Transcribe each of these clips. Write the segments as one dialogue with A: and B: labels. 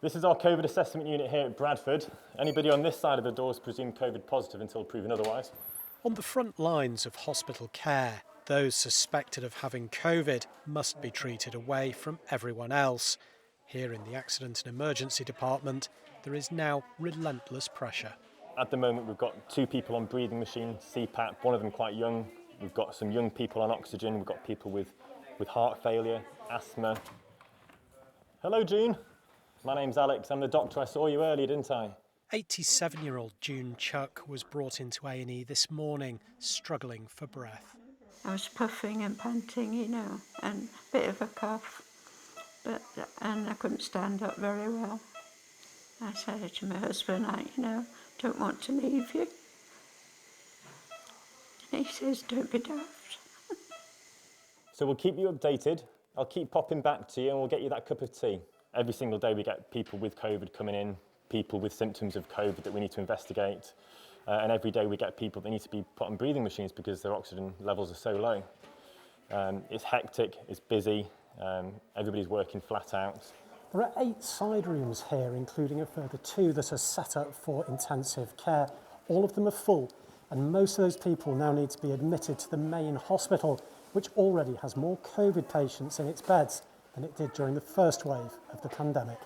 A: This is our COVID assessment unit here at Bradford. Anybody on this side of the door is presumed COVID positive until proven otherwise.
B: On the front lines of hospital care, those suspected of having COVID must be treated away from everyone else. Here in the Accident and Emergency Department, there is now relentless pressure.
A: At the moment, we've got 2 people on breathing machine, CPAP, one of them quite young. We've got some young people on oxygen. We've got people with heart failure, asthma. Hello, June. My name's Alex. I'm the doctor. I saw you earlier, didn't I?
B: 87-year-old June Chuck was brought into A&E this morning, struggling for breath.
C: I was puffing and panting, and a bit of a cough, and I couldn't stand up very well. I said to my husband, I don't want to leave you. And he says, don't be daft.
A: So we'll keep you updated. I'll keep popping back to you and we'll get you that cup of tea. Every single day we get people with COVID coming in, people with symptoms of COVID that we need to investigate. And every day we get people that need to be put on breathing machines because their oxygen levels are so low. It's hectic, it's busy, everybody's working flat out.
D: There are 8 side rooms here, including a further 2 that are set up for intensive care. All of them are full, and most of those people now need to be admitted to the main hospital, which already has more COVID patients in its beds than it did during the first wave of the pandemic.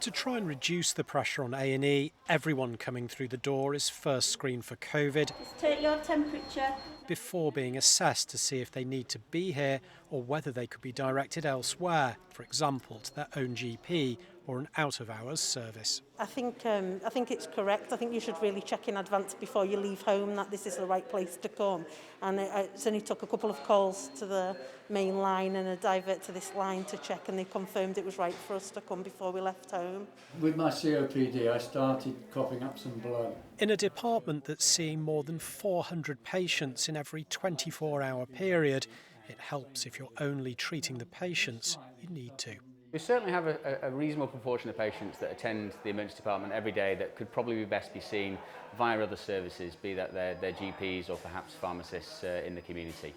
B: To try and reduce the pressure on A&E, everyone coming through the door is first screened for COVID.
E: Just take your temperature.
B: Before being assessed to see if they need to be here or whether they could be directed elsewhere, for example, to their own GP or an out-of-hours service.
F: I think it's correct. I think you should really check in advance before you leave home that this is the right place to come. And it only took a couple of calls to the main line and a divert to this line to check, and they confirmed it was right for us to come before we left home.
G: With my COPD, I started coughing up some blood.
B: In a department that's seeing more than 400 patients in every 24-hour period, it helps if you're only treating the patients you need to.
H: We certainly have a reasonable proportion of patients that attend the emergency department every day that could probably best be seen via other services, be that their GPs or perhaps pharmacists in the community.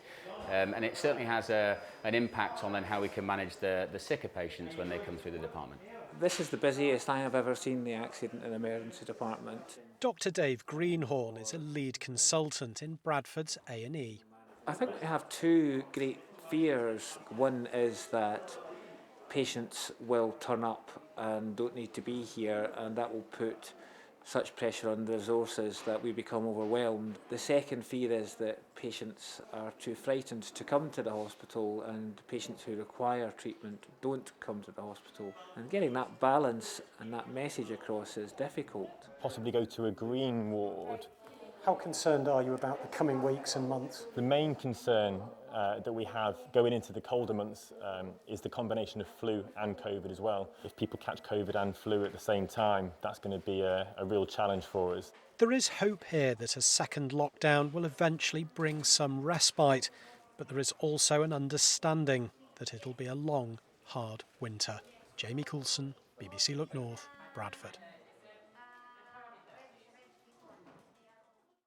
H: And it certainly has an impact on then how we can manage the sicker patients when they come through the department.
I: This is the busiest I have ever seen the Accident and Emergency Department.
B: Dr Dave Greenhorn is a lead consultant in Bradford's A&E.
I: I think we have 2 great fears. One is that patients will turn up and don't need to be here, and that will put such pressure on the resources that we become overwhelmed. The second fear is that patients are too frightened to come to the hospital, and patients who require treatment don't come to the hospital. And getting that balance and that message across is difficult.
A: Possibly go to a green ward.
D: How concerned are you about the coming weeks and months?
A: The main concern that we have going into the colder months is the combination of flu and COVID as well. If people catch COVID and flu at the same time, that's going to be a real challenge for us.
B: There is hope here that a second lockdown will eventually bring some respite, but there is also an understanding that it'll be a long, hard winter. Jamie Coulson, BBC Look North, Bradford.